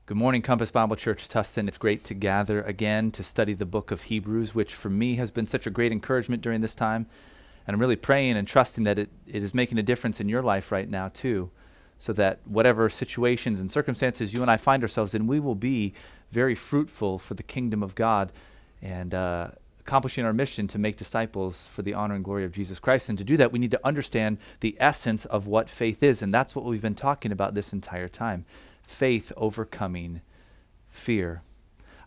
Good morning, Compass Bible Church, Tustin. It's great to gather again to study the book of Hebrews, which for me has been such a great encouragement during this time. And I'm really praying and trusting that it is making a difference in your life right now too, so that whatever situations and circumstances you and I find ourselves in, we will be very fruitful for the kingdom of God and accomplishing our mission to make disciples for the honor and glory of Jesus Christ. And to do that, we need to understand the essence of what faith is. And that's what we've been talking about this entire time. Faith overcoming fear.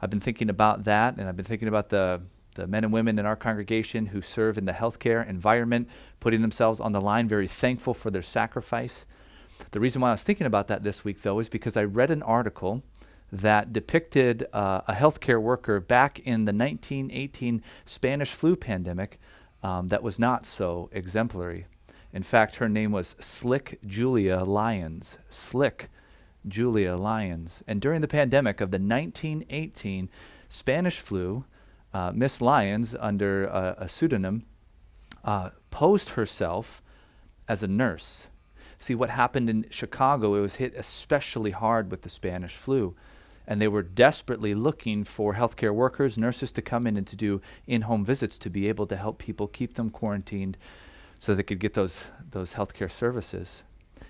I've been thinking about that, and I've been thinking about the men and women in our congregation who serve in the healthcare environment, putting themselves on the line, very thankful for their sacrifice. The reason why I was thinking about that this week, though, is because I read an article that depicted a healthcare worker back in the 1918 Spanish flu pandemic that was not so exemplary. In fact, her name was Slick Julia Lyons. Slick Julia Lyons. And during the pandemic of the 1918 Spanish flu, Miss Lyons, under a pseudonym, posed herself as a nurse. See, what happened in Chicago, it was hit especially hard with the Spanish flu. And they were desperately looking for healthcare workers, nurses to come in and to do in-home visits to be able to help people, keep them quarantined so they could get those healthcare services.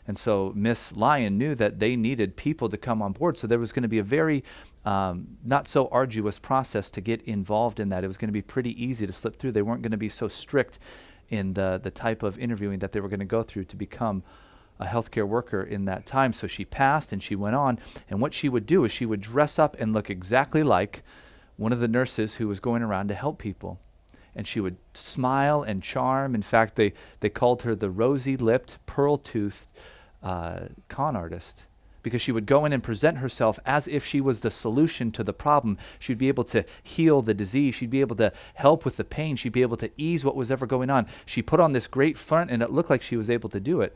And so Miss Lyon knew that they needed people to come on board. So there was going to be a very not so arduous process to get involved in that. It was going to be pretty easy to slip through. They weren't going to be so strict in the type of interviewing that they were going to go through to become a healthcare worker in that time. So she passed and she went on. And what she would do is she would dress up and look exactly like one of the nurses who was going around to help people. And she would smile and charm. In fact, they called her the rosy-lipped, pearl-toothed con artist, because she would go in and present herself as if she was the solution to the problem. She'd be able to heal the disease. She'd be able to help with the pain. She'd be able to ease what was ever going on. She put on this great front, and it looked like she was able to do it.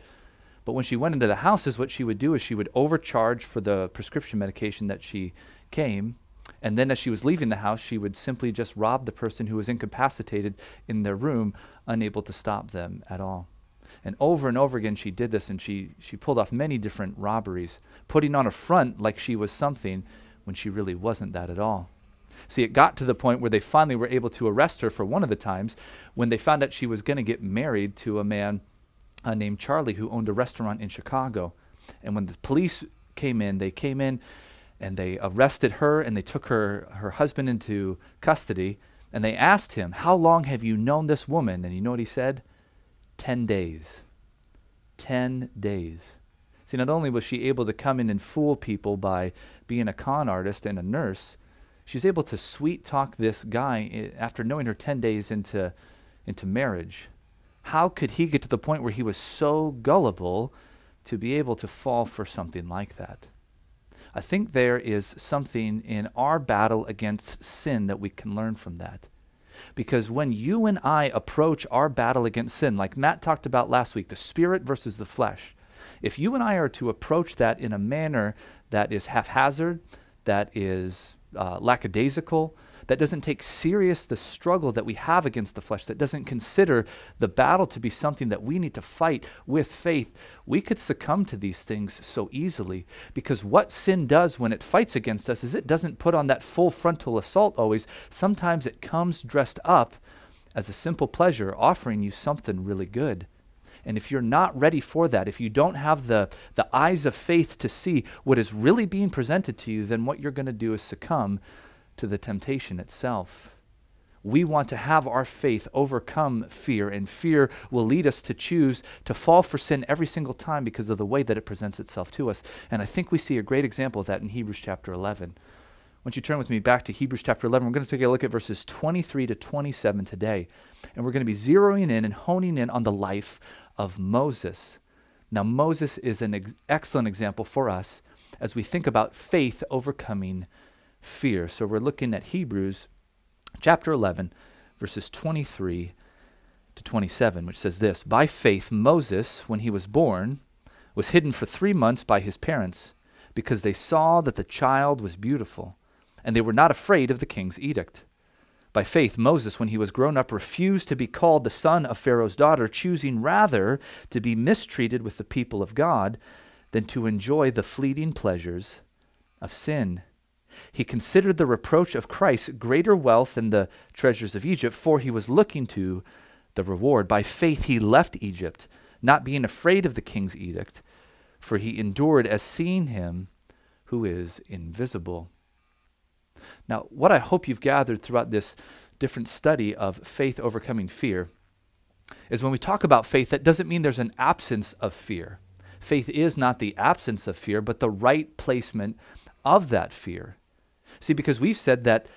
But when she went into the houses, what she would do is she would overcharge for the prescription medication that she came. And then as she was leaving the house, she would simply just rob the person who was incapacitated in their room, unable to stop them at all. And over again she did this, and she pulled off many different robberies, putting on a front like she was something when she really wasn't that at all. See, it got to the point where they finally were able to arrest her for one of the times when they found out she was going to get married to a man named Charlie who owned a restaurant in Chicago. And when the police came in, and they arrested her, and they took her husband into custody, and they asked him, "How long have you known this woman?" And you know what he said? 10 days. 10 days. See, not only was she able to come in and fool people by being a con artist and a nurse, she's able to sweet talk this guy after knowing her 10 days into marriage. How could he get to the point where he was so gullible to be able to fall for something like that? I think there is something in our battle against sin that we can learn from that. Because when you and I approach our battle against sin, like Matt talked about last week, the spirit versus the flesh, if you and I are to approach that in a manner that is haphazard, that is lackadaisical, that doesn't take serious the struggle that we have against the flesh, that doesn't consider the battle to be something that we need to fight with faith, we could succumb to these things so easily. Because what sin does when it fights against us is it doesn't put on that full frontal assault always. Sometimes it comes dressed up as a simple pleasure, offering you something really good. And if you're not ready for that, if you don't have the eyes of faith to see what is really being presented to you, then what you're going to do is succumb to the temptation itself. We want to have our faith overcome fear, and fear will lead us to choose to fall for sin every single time because of the way that it presents itself to us. And I think we see a great example of that in Hebrews chapter 11. Once you turn with me back to Hebrews chapter 11, we're going to take a look at verses 23 to 27 today. And we're going to be zeroing in and honing in on the life of Moses. Now, Moses is an excellent example for us as we think about faith overcoming fear. So we're looking at Hebrews chapter 11, verses 23 to 27, which says this: "By faith Moses, when he was born, was hidden for 3 months by his parents, because they saw that the child was beautiful, and they were not afraid of the king's edict. By faith Moses, when he was grown up, refused to be called the son of Pharaoh's daughter, choosing rather to be mistreated with the people of God than to enjoy the fleeting pleasures of sin. He considered the reproach of Christ greater wealth than the treasures of Egypt, for he was looking to the reward. By faith he left Egypt, not being afraid of the king's edict, for he endured as seeing him who is invisible. Now, what I hope you've gathered throughout this different study of faith overcoming fear is when we talk about faith, that doesn't mean there's an absence of fear. Faith is not the absence of fear, but the right placement of that fear. See, because we've said that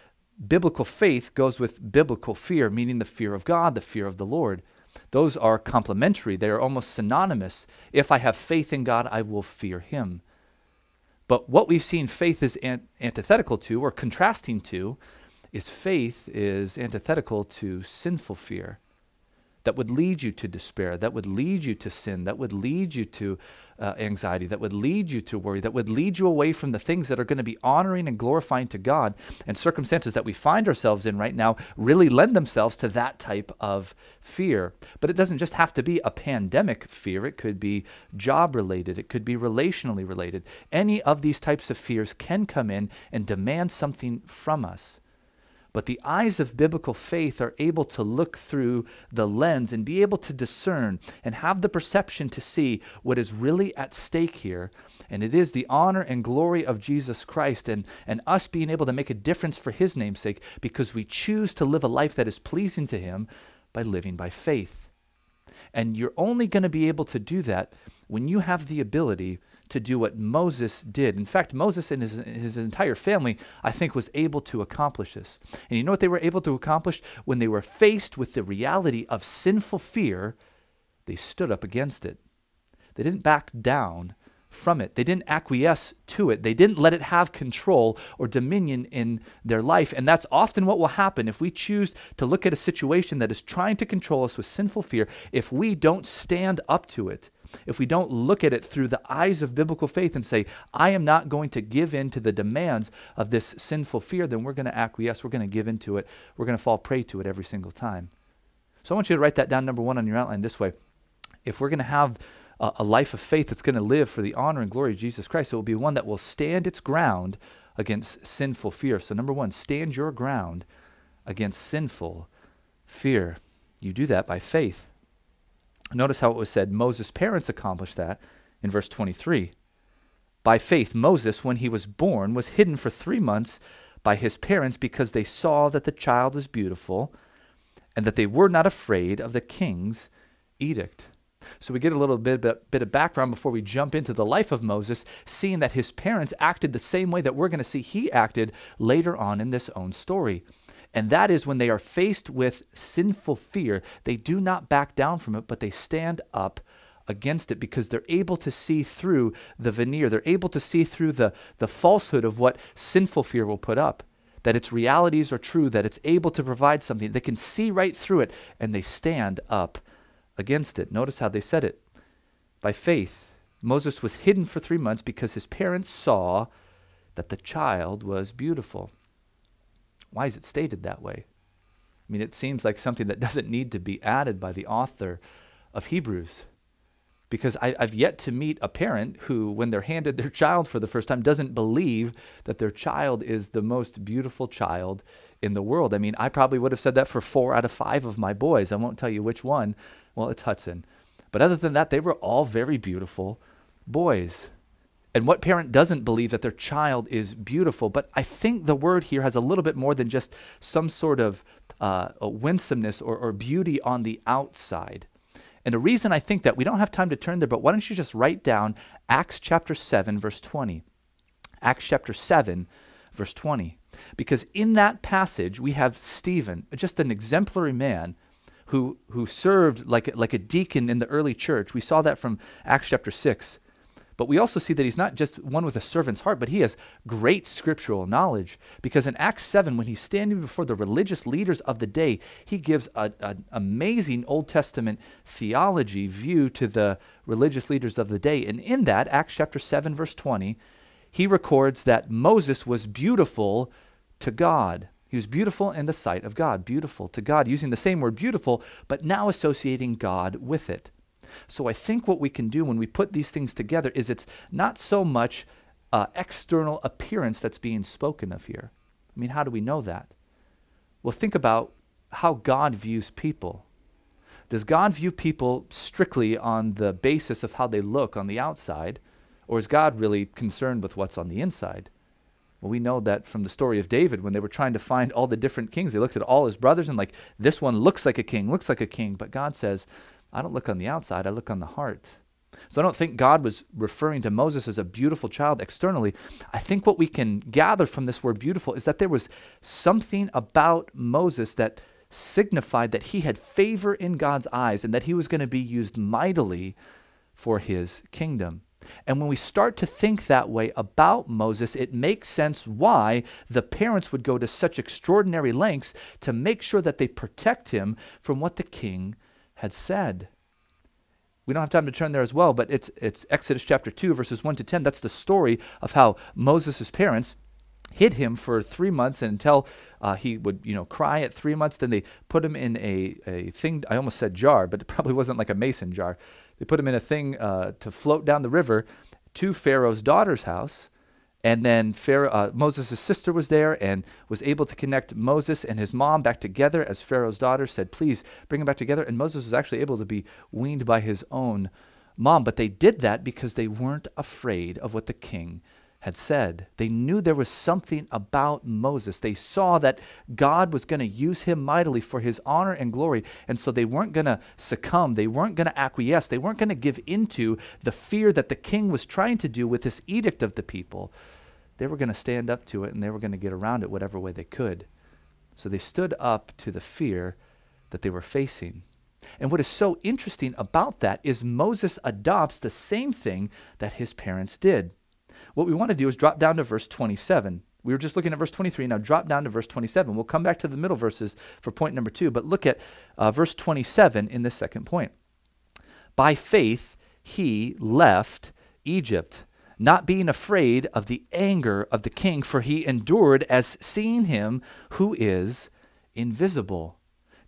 biblical faith goes with biblical fear, meaning the fear of God, the fear of the Lord. Those are complementary. They are almost synonymous. If I have faith in God, I will fear him. But what we've seen faith is antithetical to, or contrasting to, is faith is antithetical to sinful fear that would lead you to despair, that would lead you to sin, that would lead you to anxiety, that would lead you to worry, that would lead you away from the things that are going to be honoring and glorifying to God. And circumstances that we find ourselves in right now really lend themselves to that type of fear. But it doesn't just have to be a pandemic fear. It could be job-related. It could be relationally related. Any of these types of fears can come in and demand something from us. But the eyes of biblical faith are able to look through the lens and be able to discern and have the perception to see what is really at stake here. And it is the honor and glory of Jesus Christ and us being able to make a difference for his name's sake, because we choose to live a life that is pleasing to him by living by faith. And you're only going to be able to do that when you have the ability to do what Moses did. In fact, Moses and his entire family, I think, was able to accomplish this. And you know what they were able to accomplish? When they were faced with the reality of sinful fear, they stood up against it. They didn't back down from it. They didn't acquiesce to it. They didn't let it have control or dominion in their life. And that's often what will happen if we choose to look at a situation that is trying to control us with sinful fear. If we don't stand up to it, if we don't look at it through the eyes of biblical faith and say, I am not going to give in to the demands of this sinful fear, then we're going to acquiesce. We're going to give into it. We're going to fall prey to it every single time. So I want you to write that down, number one, on your outline this way. If we're going to have a life of faith that's going to live for the honor and glory of Jesus Christ, it will be one that will stand its ground against sinful fear. So number one, stand your ground against sinful fear. You do that by faith. Notice how it was said Moses' parents accomplished that in verse 23. By faith, Moses, when he was born, was hidden for 3 months by his parents because they saw that the child was beautiful and that they were not afraid of the king's edict. So we get a little bit of background before we jump into the life of Moses, seeing that his parents acted the same way that we're going to see he acted later on in this own story. And that is when they are faced with sinful fear, they do not back down from it, but they stand up against it because they're able to see through the veneer. They're able to see through the falsehood of what sinful fear will put up, that its realities are true, that it's able to provide something. They can see right through it, and they stand up against it. Notice how they said it. By faith, Moses was hidden for 3 months because his parents saw that the child was beautiful. Why is it stated that way? I mean, it seems like something that doesn't need to be added by the author of Hebrews. Because I've yet to meet a parent who, when they're handed their child for the first time, doesn't believe that their child is the most beautiful child in the world. I mean, I probably would have said that for 4 out of 5 of my boys. I won't tell you which one. Well, it's Hudson. But other than that, they were all very beautiful boys. And what parent doesn't believe that their child is beautiful? But I think the word here has a little bit more than just some sort of winsomeness or beauty on the outside. And the reason I think that, we don't have time to turn there, but why don't you just write down Acts chapter 7, verse 20. Acts chapter 7, verse 20. Because in that passage, we have Stephen, just an exemplary man who served like a deacon in the early church. We saw that from Acts chapter 6. But we also see that he's not just one with a servant's heart, but he has great scriptural knowledge. Because in Acts 7, when he's standing before the religious leaders of the day, he gives an amazing Old Testament theology view to the religious leaders of the day. And in that, Acts chapter 7, verse 20, he records that Moses was beautiful to God. He was beautiful in the sight of God, beautiful to God, using the same word beautiful, but now associating God with it. So I think what we can do when we put these things together is it's not so much external appearance that's being spoken of here. I mean, how do we know that? Well, think about how God views people. Does God view people strictly on the basis of how they look on the outside, or is God really concerned with what's on the inside? Well, we know that from the story of David, when they were trying to find all the different kings, they looked at all his brothers and like, this one looks like a king, looks like a king. But God says, I don't look on the outside, I look on the heart. So I don't think God was referring to Moses as a beautiful child externally. I think what we can gather from this word beautiful is that there was something about Moses that signified that he had favor in God's eyes and that he was going to be used mightily for his kingdom. And when we start to think that way about Moses, it makes sense why the parents would go to such extraordinary lengths to make sure that they protect him from what the king had said. We don't have time to turn there as well, but it's Exodus chapter 2, verses 1 to 10. That's the story of how Moses' parents hid him for 3 months until he would, cry at 3 months. Then they put him in a thing, I almost said jar, but it probably wasn't like a mason jar. They put him in a thing to float down the river to Pharaoh's daughter's house. And then Moses' sister was there and was able to connect Moses and his mom back together as Pharaoh's daughter said, please bring them back together. And Moses was actually able to be weaned by his own mom. But they did that because they weren't afraid of what the king had said. They knew there was something about Moses. They saw that God was going to use him mightily for his honor and glory. And so they weren't going to succumb. They weren't going to acquiesce. They weren't going to give into the fear that the king was trying to do with this edict of the people. They were going to stand up to it and they were going to get around it whatever way they could. So they stood up to the fear that they were facing. And what is so interesting about that is Moses adopts the same thing that his parents did. What we want to do is drop down to verse 27. We were just looking at verse 23. Now drop down to verse 27. We'll come back to the middle verses for point number 2. But look at verse 27 in this second point. By faith he left Egypt, not being afraid of the anger of the king, for he endured as seeing him who is invisible.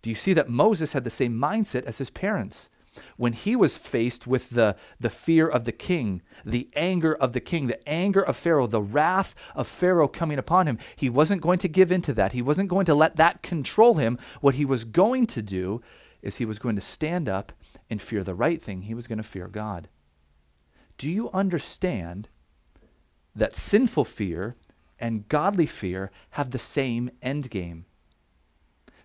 Do you see that Moses had the same mindset as his parents? When he was faced with the fear of the king, the anger of the king, the anger of Pharaoh, the wrath of Pharaoh coming upon him, he wasn't going to give in to that. He wasn't going to let that control him. What he was going to do is he was going to stand up and fear the right thing. He was going to fear God. Do you understand that sinful fear and godly fear have the same end game?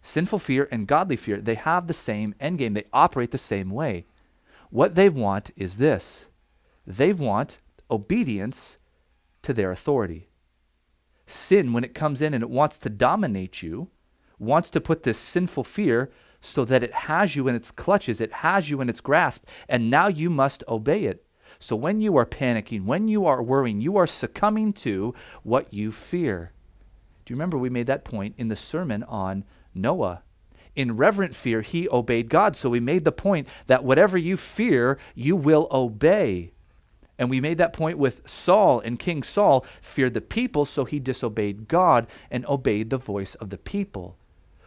Sinful fear and godly fear, they have the same end game. They operate the same way. What they want is this. They want obedience to their authority. Sin, when it comes in and it wants to dominate you, wants to put this sinful fear so that it has you in its clutches, it has you in its grasp, and now you must obey it. So when you are panicking, when you are worrying, you are succumbing to what you fear. Do you remember we made that point in the sermon on Noah? In reverent fear, he obeyed God. So we made the point that whatever you fear, you will obey. And we made that point with Saul, and King Saul feared the people, so he disobeyed God and obeyed the voice of the people.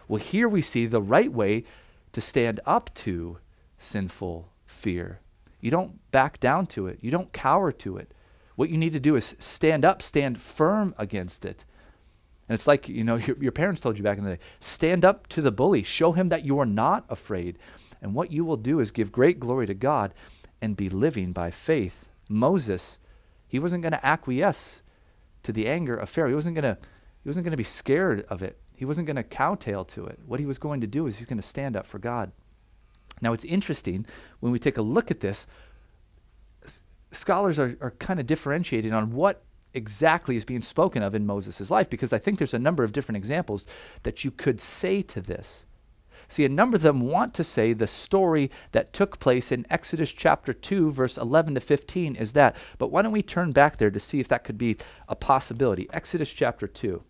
Well, here we see the right way to stand up to sinful fear. You don't back down to it. You don't cower to it. What you need to do is stand up, stand firm against it. And it's like, your parents told you back in the day, stand up to the bully. Show him that you are not afraid. And what you will do is give great glory to God and be living by faith. Moses, he wasn't going to acquiesce to the anger of Pharaoh. He wasn't going to be scared of it. He wasn't going to kowtail to it. What he was going to do is he's going to stand up for God. Now, it's interesting when we take a look at this, scholars are kind of differentiating on what exactly is being spoken of in Moses' life, because I think there's a number of different examples that you could say to this. See, a number of them want to say the story that took place in Exodus chapter 2, verse 11 to 15 is that. But why don't we turn back there to see if that could be a possibility. Exodus chapter 2.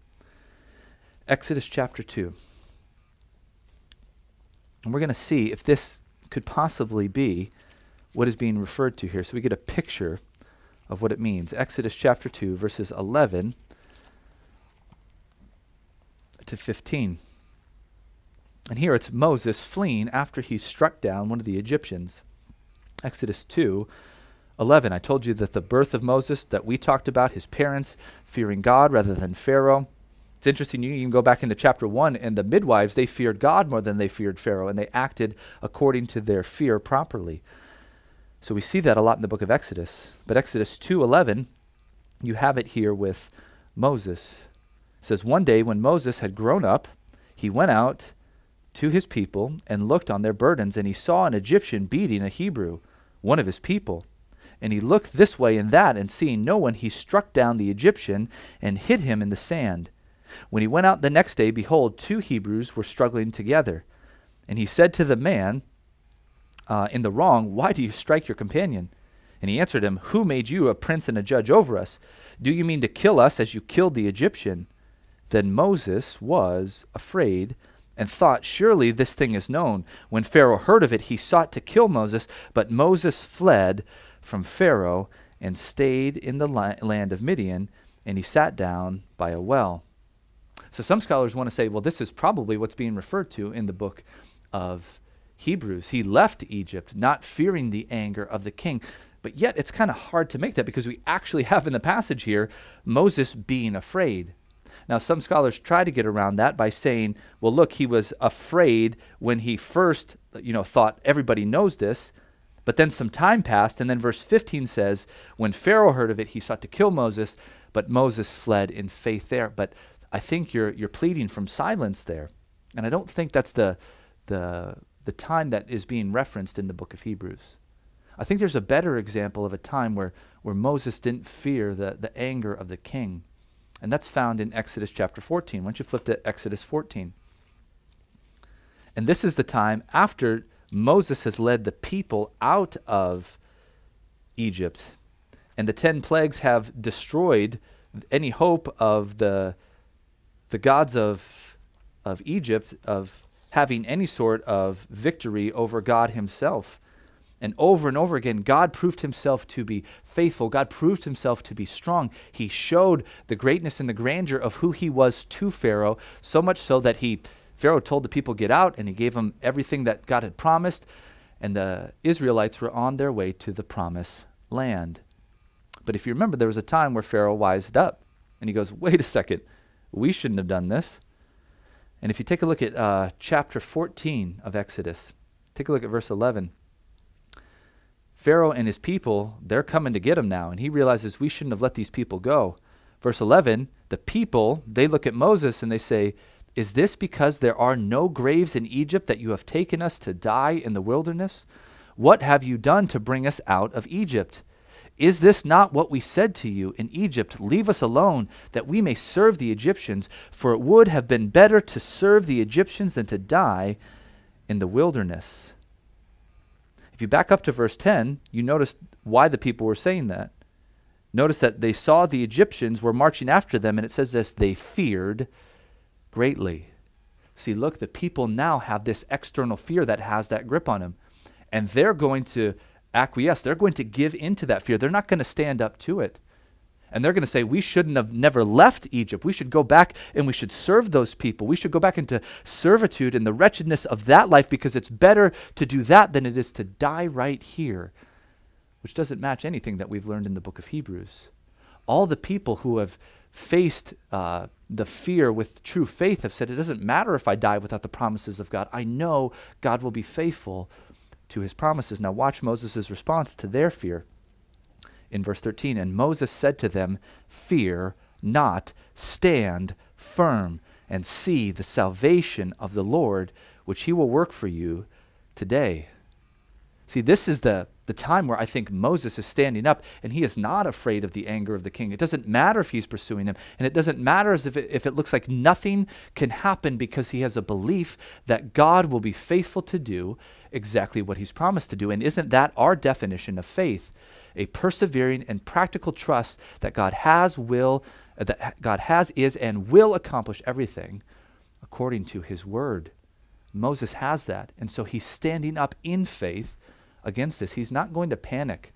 Exodus chapter 2. And we're going to see if this could possibly be what is being referred to here. So we get a picture of what it means. Exodus chapter 2, verses 11 to 15. And here it's Moses fleeing after he struck down one of the Egyptians. Exodus 2, 11. I told you that the birth of Moses that we talked about, his parents fearing God rather than Pharaoh. It's interesting, you can go back into chapter 1, and the midwives, they feared God more than they feared Pharaoh, and they acted according to their fear properly. So we see that a lot in the book of Exodus. But Exodus 2:11, you have it here with Moses. It says, one day when Moses had grown up, he went out to his people and looked on their burdens, and he saw an Egyptian beating a Hebrew, one of his people. And he looked this way and that, and seeing no one, he struck down the Egyptian and hid him in the sand. When he went out the next day, behold, 2 Hebrews were struggling together. And he said to the man in the wrong, why do you strike your companion? And he answered him, who made you a prince and a judge over us? Do you mean to kill us as you killed the Egyptian? Then Moses was afraid and thought, surely this thing is known. When Pharaoh heard of it, he sought to kill Moses, but Moses fled from Pharaoh and stayed in the land of Midian, and he sat down by a well. So some scholars want to say, well, this is probably what's being referred to in the book of Hebrews. He left Egypt, not fearing the anger of the king. But yet it's kind of hard to make that because we actually have in the passage here Moses being afraid. Now, some scholars try to get around that by saying, well, look, he was afraid when he first, thought everybody knows this, but then some time passed, and then verse 15 says, when Pharaoh heard of it, he sought to kill Moses, but Moses fled in faith there. But I think you're pleading from silence there, and I don't think that's the time that is being referenced in the book of Hebrews. I think there's a better example of a time where Moses didn't fear the anger of the king. And that's found in Exodus chapter 14. Why don't you flip to Exodus 14? And this is the time after Moses has led the people out of Egypt. And the 10 plagues have destroyed any hope of the gods of Egypt of having any sort of victory over God himself. And over again, God proved himself to be faithful. God proved himself to be strong. He showed the greatness and the grandeur of who he was to Pharaoh, so much so that Pharaoh told the people, get out, and he gave them everything that God had promised, and the Israelites were on their way to the promised land. But if you remember, there was a time where Pharaoh wised up, and he goes, wait a second, we shouldn't have done this. And if you take a look at chapter 14 of Exodus, take a look at verse 11. Pharaoh and his people, they're coming to get him now, and he realizes we shouldn't have let these people go. Verse 11, the people, they look at Moses and they say, is this because there are no graves in Egypt that you have taken us to die in the wilderness? What have you done to bring us out of Egypt? Is this not what we said to you in Egypt? Leave us alone, that we may serve the Egyptians, for it would have been better to serve the Egyptians than to die in the wilderness. If you back up to verse 10, you notice why the people were saying that. Notice that they saw the Egyptians were marching after them, and it says this, they feared greatly. See, look, the people now have this external fear that has that grip on them, and they're going to acquiesce. They're going to give into that fear. They're not going to stand up to it. And they're going to say, we shouldn't have never left Egypt. We should go back and we should serve those people. We should go back into servitude and the wretchedness of that life, because it's better to do that than it is to die right here, which doesn't match anything that we've learned in the book of Hebrews. All the people who have faced the fear with true faith have said, it doesn't matter if I die without the promises of God. I know God will be faithful to his promises. Now watch Moses' response to their fear. In verse 13, and Moses said to them, fear not, stand firm, and see the salvation of the Lord, which he will work for you today. See, this is the time where I think Moses is standing up, and he is not afraid of the anger of the king. It doesn't matter if he's pursuing him, and it doesn't matter if it looks like nothing can happen, because he has a belief that God will be faithful to do exactly what he's promised to do. And isn't that our definition of faith? A persevering and practical trust that God has, is, and will accomplish everything according to his word. Moses has that, and so he's standing up in faith against this. He's not going to panic.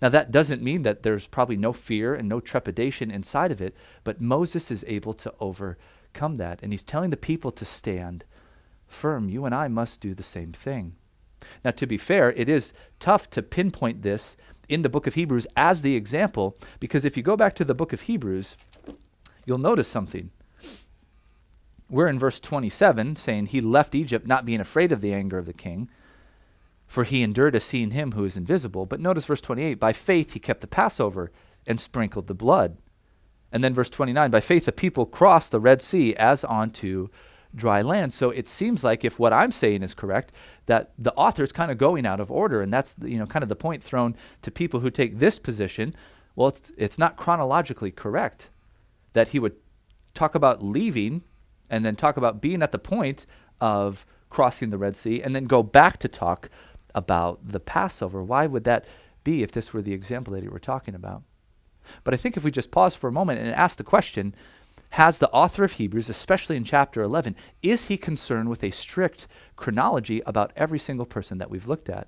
Now, that doesn't mean that there's probably no fear and no trepidation inside of it, but Moses is able to overcome that, and he's telling the people to stand firm. You and I must do the same thing. Now, to be fair, it is tough to pinpoint this in the book of Hebrews as the example, because if you go back to the book of Hebrews, you'll notice something. We're in verse 27 saying he left Egypt not being afraid of the anger of the king, for he endured as seeing him who is invisible. But notice verse 28, by faith he kept the Passover and sprinkled the blood. And then verse 29, by faith the people crossed the Red Sea as onto dry land. So it seems like, if what I'm saying is correct, that the author is kind of going out of order, and that's kind of the point thrown to people who take this position. Well, it's not chronologically correct that he would talk about leaving and then talk about being at the point of crossing the Red Sea and then go back to talk about the Passover. Why would that be if this were the example that he were talking about? But I think if we just pause for a moment and ask the question, has the author of Hebrews, especially in chapter 11, is he concerned with a strict chronology about every single person that we've looked at?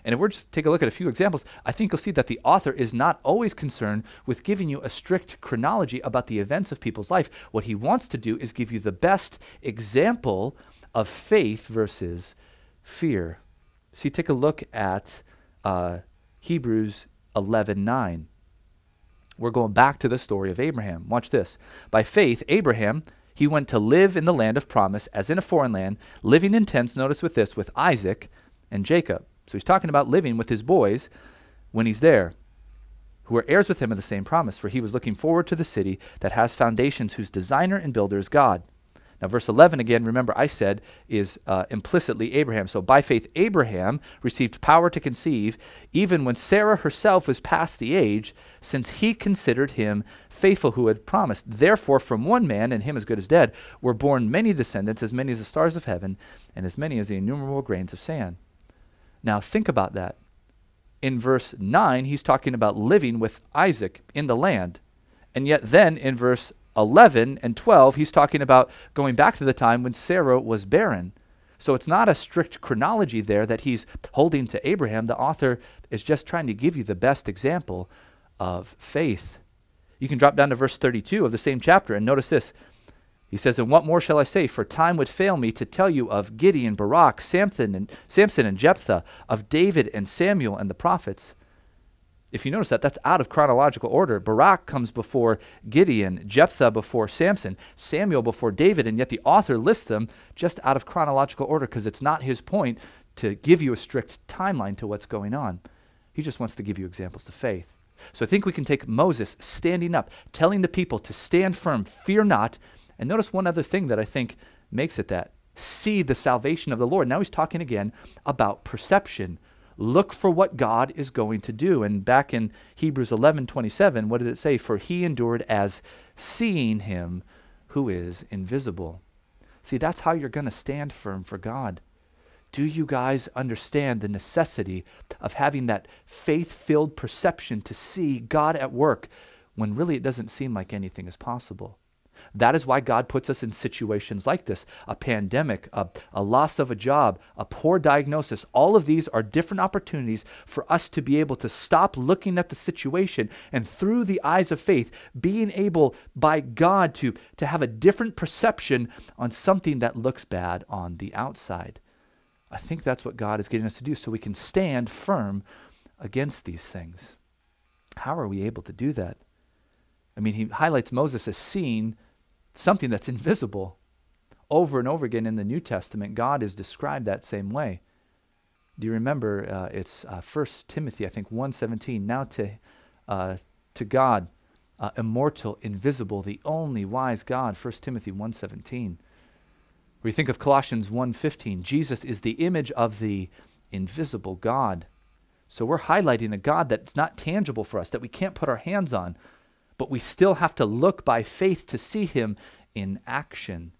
And if we're just take a look at a few examples, I think you'll see that the author is not always concerned with giving you a strict chronology about the events of people's life. What he wants to do is give you the best example of faith versus fear. See, take a look at Hebrews 11:9. We're going back to the story of Abraham. Watch this. By faith, Abraham, he went to live in the land of promise as in a foreign land, living in tents, notice with this, with Isaac and Jacob. So he's talking about living with his boys when he's there, who are heirs with him of the same promise, for he was looking forward to the city that has foundations, whose designer and builder is God. Now, verse 11, again, remember I said, is implicitly Abraham. So by faith, Abraham received power to conceive, even when Sarah herself was past the age, since he considered him faithful who had promised. Therefore, from one man, and him as good as dead, were born many descendants, as many as the stars of heaven, and as many as the innumerable grains of sand. Now, think about that. In verse 9, he's talking about living with Isaac in the land. And yet then in verse 11 and 12, he's talking about going back to the time when Sarah was barren. So it's not a strict chronology there that he's holding to Abraham. The author is just trying to give you the best example of faith. You can drop down to verse 32 of the same chapter and notice this. He says, and what more shall I say? For time would fail me to tell you of Gideon, Barak, Samson and Jephthah, of David and Samuel and the prophets. If you notice that, that's out of chronological order. Barak comes before Gideon, Jephthah before Samson, Samuel before David, and yet the author lists them just out of chronological order because it's not his point to give you a strict timeline to what's going on. He just wants to give you examples of faith. So I think we can take Moses standing up, telling the people to stand firm, fear not. And notice one other thing that I think makes it that. See the salvation of the Lord. Now he's talking again about perception. Look for what God is going to do. And back in Hebrews 11:27, what did it say? For he endured as seeing him who is invisible. See, that's how you're going to stand firm for God. Do you guys understand the necessity of having that faith-filled perception to see God at work when really it doesn't seem like anything is possible? That is why God puts us in situations like this, a pandemic, a loss of a job, a poor diagnosis. All of these are different opportunities for us to be able to stop looking at the situation and through the eyes of faith, being able by God to have a different perception on something that looks bad on the outside. I think that's what God is getting us to do so we can stand firm against these things. How are we able to do that? I mean, he highlights Moses as seeing something that's invisible. Over and over again in the New Testament, God is described that same way. Do you remember, it's 1 Timothy, I think, 1:17. Now to God, immortal, invisible, the only wise God, 1 Timothy 1:17. Where you think of Colossians 1:15, Jesus is the image of the invisible God. So we're highlighting a God that's not tangible for us, that we can't put our hands on, but we still have to look by faith to see him in action.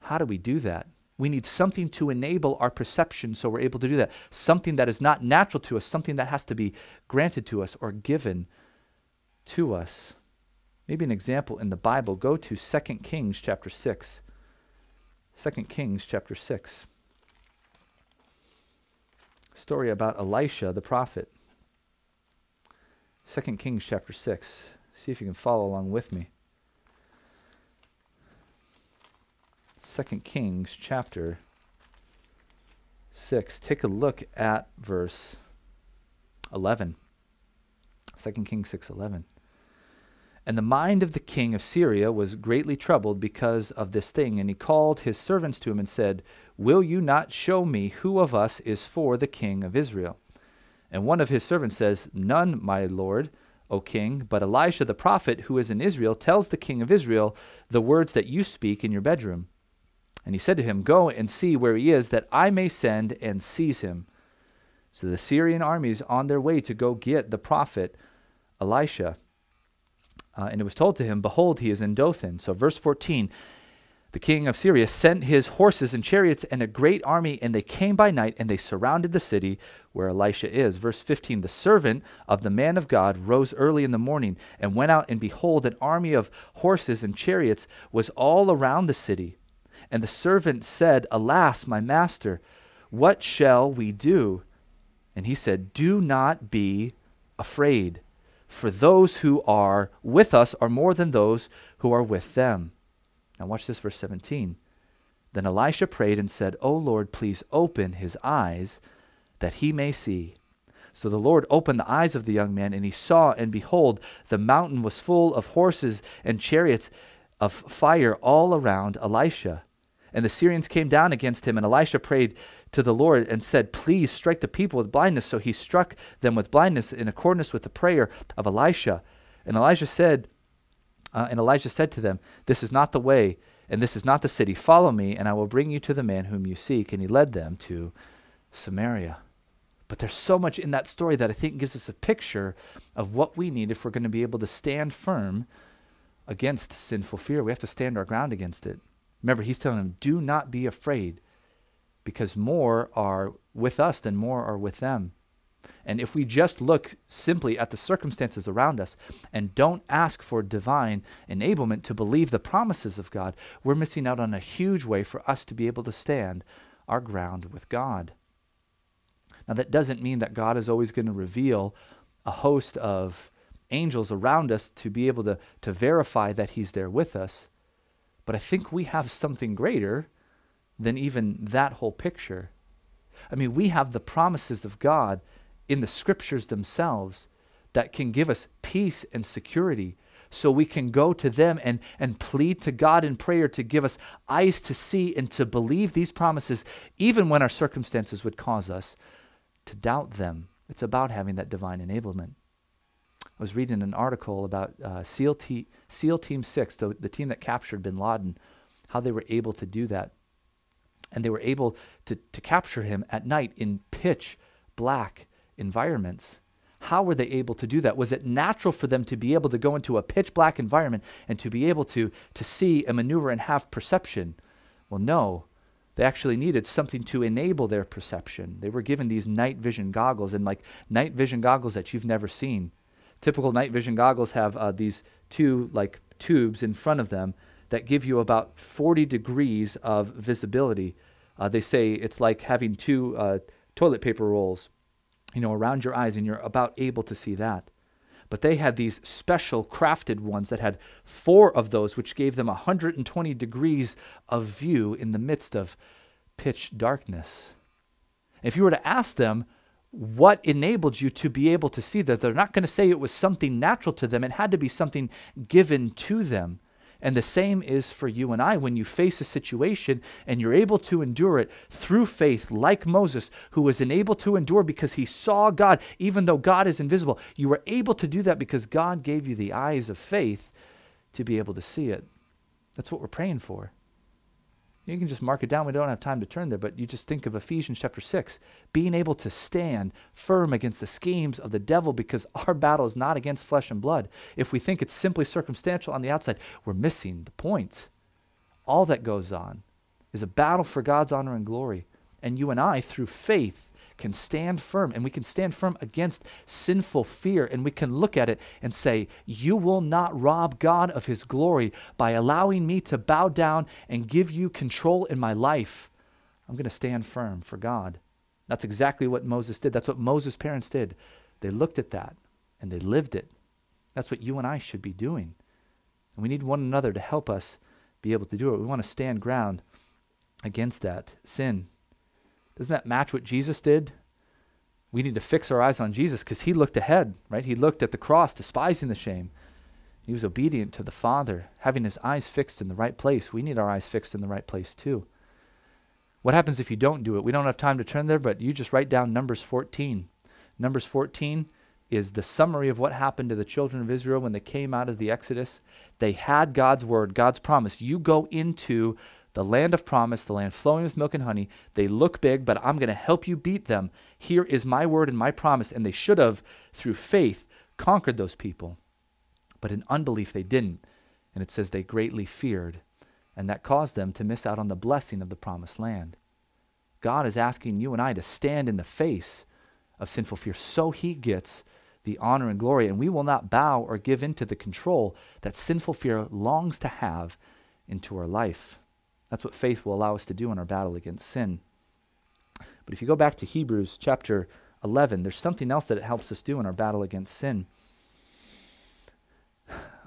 How do we do that? We need something to enable our perception so we're able to do that. Something that is not natural to us, something that has to be granted to us or given to us. Maybe an example in the Bible, go to 2 Kings chapter 6. 2 Kings chapter 6. Story about Elisha the prophet. 2 Kings chapter 6. See if you can follow along with me. 2 Kings chapter 6. Take a look at verse 11. 2 Kings 6:11. And the mind of the king of Syria was greatly troubled because of this thing, and he called his servants to him and said, "Will you not show me who of us is for the king of Israel?" And one of his servants says, "None, my lord, O king, but Elisha the prophet, who is in Israel, tells the king of Israel the words that you speak in your bedroom." And he said to him, "Go and see where he is, that I may send and seize him." So the Syrian army is on their way to go get the prophet Elisha. And it was told to him, "Behold, he is in Dothan." So verse 14, the king of Syria sent his horses and chariots and a great army, and they came by night, and they surrounded the city where Elisha is. Verse 15, the servant of the man of God rose early in the morning and went out, and behold, an army of horses and chariots was all around the city. And the servant said, "Alas, my master, what shall we do?" And he said, "Do not be afraid, for those who are with us are more than those who are with them." Now watch this, verse 17. Then Elisha prayed and said, "O Lord, please open his eyes that he may see." So the Lord opened the eyes of the young man, and he saw, and behold, the mountain was full of horses and chariots of fire all around Elisha. And the Syrians came down against him, and Elisha prayed to the Lord and said, "Please strike the people with blindness." So he struck them with blindness in accordance with the prayer of Elisha. And Elijah said to them, "This is not the way, and this is not the city. Follow me, and I will bring you to the man whom you seek." And he led them to Samaria. But there's so much in that story that I think gives us a picture of what we need if we're going to be able to stand firm against sinful fear. We have to stand our ground against it. Remember, he's telling them, do not be afraid, because more are with us than more are with them. And if we just look simply at the circumstances around us and don't ask for divine enablement to believe the promises of God, we're missing out on a huge way for us to be able to stand our ground with God. Now, that doesn't mean that God is always going to reveal a host of angels around us to be able to verify that he's there with us. But I think we have something greater than even that whole picture. I mean, we have the promises of God in the scriptures themselves that can give us peace and security, so we can go to them and plead to God in prayer to give us eyes to see and to believe these promises, even when our circumstances would cause us to doubt them. It's about having that divine enablement. I was reading an article about SEAL Team 6, the team that captured bin Laden, how they were able to do that. And they were able to capture him at night in pitch black environments. How were they able to do that? Was it natural for them to be able to go into a pitch black environment and to be able to see and maneuver and have perception? Well, no. They actually needed something to enable their perception. They were given these night vision goggles, and like night vision goggles that you've never seen. Typical night vision goggles have these two like tubes in front of them that give you about 40 degrees of visibility. They say it's like having two toilet paper rolls, around your eyes, and you're about able to see that. But they had these special crafted ones that had 4 of those, which gave them 120 degrees of view in the midst of pitch darkness. If you were to ask them, what enabled you to be able to see that, they're not going to say it was something natural to them. It had to be something given to them. And the same is for you and I. When you face a situation and you're able to endure it through faith, like Moses, who was enabled to endure because he saw God, even though God is invisible, you were able to do that because God gave you the eyes of faith to be able to see it. That's what we're praying for. You can just mark it down. We don't have time to turn there, but you just think of Ephesians chapter 6, being able to stand firm against the schemes of the devil, because our battle is not against flesh and blood. If we think it's simply circumstantial on the outside, we're missing the point. All that goes on is a battle for God's honor and glory. And you and I, through faith, can stand firm, and we can stand firm against sinful fear, and we can look at it and say, you will not rob God of his glory by allowing me to bow down and give you control in my life. I'm going to stand firm for God. That's exactly what Moses did. That's what Moses' parents did. They looked at that and they lived it. That's what you and I should be doing. And we need one another to help us be able to do it. We want to stand ground against that sin. Doesn't that match what Jesus did we need to fix our eyes on Jesus because he looked ahead, right? He looked at the cross, despising the shame. He was obedient to the Father, having his eyes fixed in the right place. We need our eyes fixed in the right place too. What happens if you don't do it? We don't have time to turn there, but you just write down Numbers 14. Numbers 14 is the summary of what happened to the children of Israel when they came out of the Exodus. They had God's word, God's promise. You go into the land of promise, the land flowing with milk and honey. They look big, but I'm going to help you beat them. Here is my word and my promise. And they should have, through faith, conquered those people. But in unbelief, they didn't. And it says they greatly feared. And that caused them to miss out on the blessing of the promised land. God is asking you and I to stand in the face of sinful fear so he gets the honor and glory. And we will not bow or give in to the control that sinful fear longs to have into our life. That's what faith will allow us to do in our battle against sin. But if you go back to Hebrews chapter 11, there's something else that it helps us do in our battle against sin.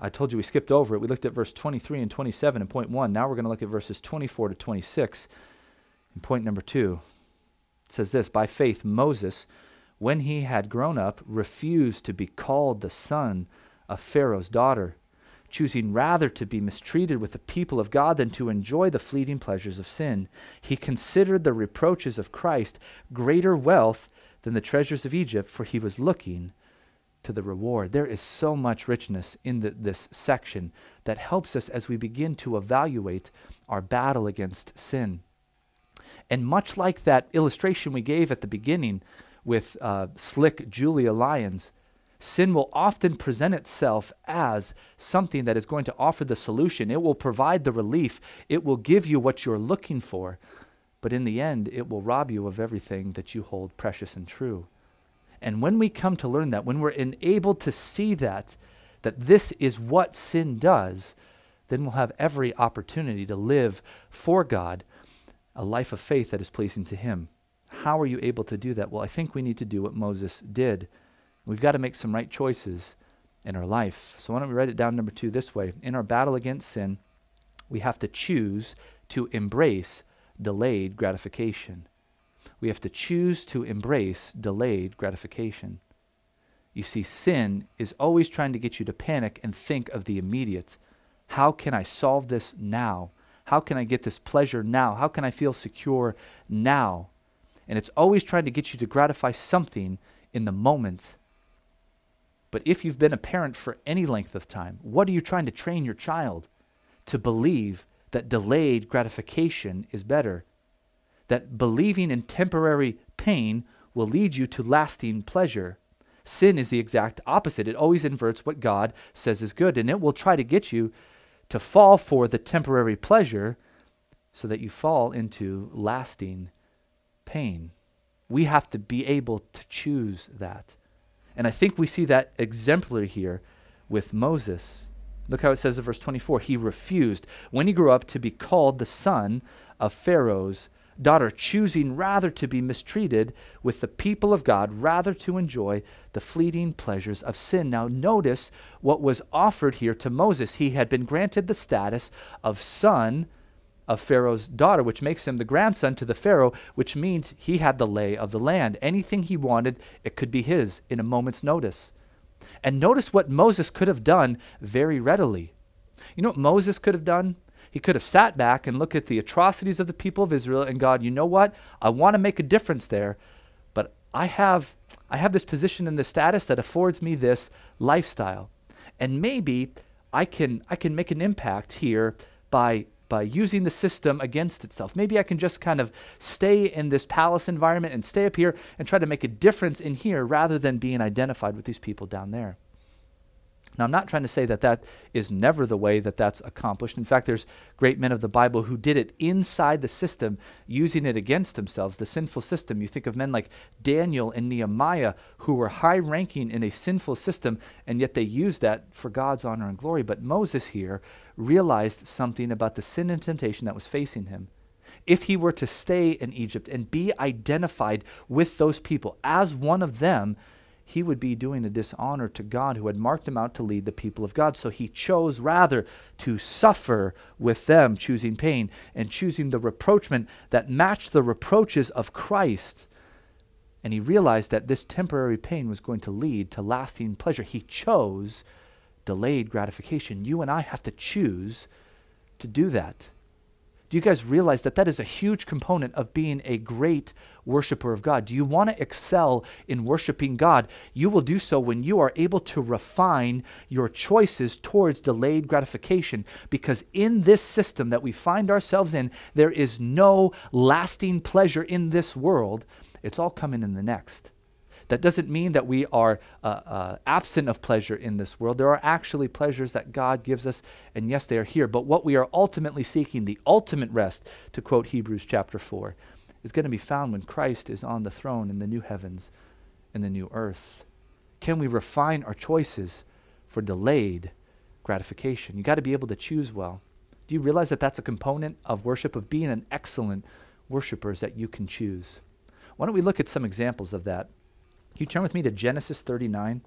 I told you we skipped over it. We looked at verse 23 and 27 in point 1. Now we're going to look at verses 24 to 26 in point number 2. It says this, by faith Moses, when he had grown up, refused to be called the son of Pharaoh's daughter, choosing rather to be mistreated with the people of God than to enjoy the fleeting pleasures of sin. He considered the reproaches of Christ greater wealth than the treasures of Egypt, for he was looking to the reward. There is so much richness in this section that helps us as we begin to evaluate our battle against sin. And much like that illustration we gave at the beginning with slick Julia Lyons, sin will often present itself as something that is going to offer the solution. It will provide the relief. It will give you what you're looking for. But in the end, it will rob you of everything that you hold precious and true. And when we come to learn that, when we're enabled to see that this is what sin does, then we'll have every opportunity to live for God a life of faith that is pleasing to him. How are you able to do that? Well, I think we need to do what Moses did. We've got to make some right choices in our life. So why don't we write it down, number 2, this way. In our battle against sin, we have to choose to embrace delayed gratification. We have to choose to embrace delayed gratification. You see, sin is always trying to get you to panic and think of the immediate. How can I solve this now? How can I get this pleasure now? How can I feel secure now? And it's always trying to get you to gratify something in the moment. But if you've been a parent for any length of time, what are you trying to train your child? To believe that delayed gratification is better. That believing in temporary pain will lead you to lasting pleasure. Sin is the exact opposite. It always inverts what God says is good, and it will try to get you to fall for the temporary pleasure so that you fall into lasting pain. We have to be able to choose that. And I think we see that exemplary here with Moses. Look how it says in verse 24. He refused, when he grew up, to be called the son of Pharaoh's daughter, choosing rather to be mistreated with the people of God, rather to enjoy the fleeting pleasures of sin. Now notice what was offered here to Moses. He had been granted the status of son of Pharaoh's daughter, which makes him the grandson to the Pharaoh, which means he had the lay of the land. Anything he wanted, it could be his in a moment's notice. And notice what Moses could have done very readily. You know what Moses could have done? He could have sat back and looked at the atrocities of the people of Israel and God, you know what? I want to make a difference there, but I have this position and this status that affords me this lifestyle. And maybe I can make an impact here by using the system against itself. Maybe I can just kind of stay in this palace environment and stay up here and try to make a difference in here rather than being identified with these people down there. Now, I'm not trying to say that is never the way that's accomplished. In fact, there's great men of the Bible who did it inside the system, using it against themselves, the sinful system. You think of men like Daniel and Nehemiah, who were high-ranking in a sinful system, and yet they used that for God's honor and glory. But Moses here realized something about the sin and temptation that was facing him. If he were to stay in Egypt and be identified with those people as one of them, he would be doing a dishonor to God who had marked him out to lead the people of God. So he chose rather to suffer with them, choosing pain and choosing the reproachment that matched the reproaches of Christ. And he realized that this temporary pain was going to lead to lasting pleasure. He chose delayed gratification. You and I have to choose to do that. Do you guys realize that that is a huge component of being a great worshiper of God? Do you want to excel in worshiping God? You will do so when you are able to refine your choices towards delayed gratification, because in this system that we find ourselves in, there is no lasting pleasure in this world. It's all coming in the next. That doesn't mean that we are absent of pleasure in this world. There are actually pleasures that God gives us, and yes, they are here. But what we are ultimately seeking, the ultimate rest, to quote Hebrews chapter 4, is going to be found when Christ is on the throne in the new heavens and the new earth. Can we refine our choices for delayed gratification? You got to be able to choose well. Do you realize that that's a component of worship, of being an excellent worshiper, is that you can choose? Why don't we look at some examples of that? Can you turn with me to Genesis 39?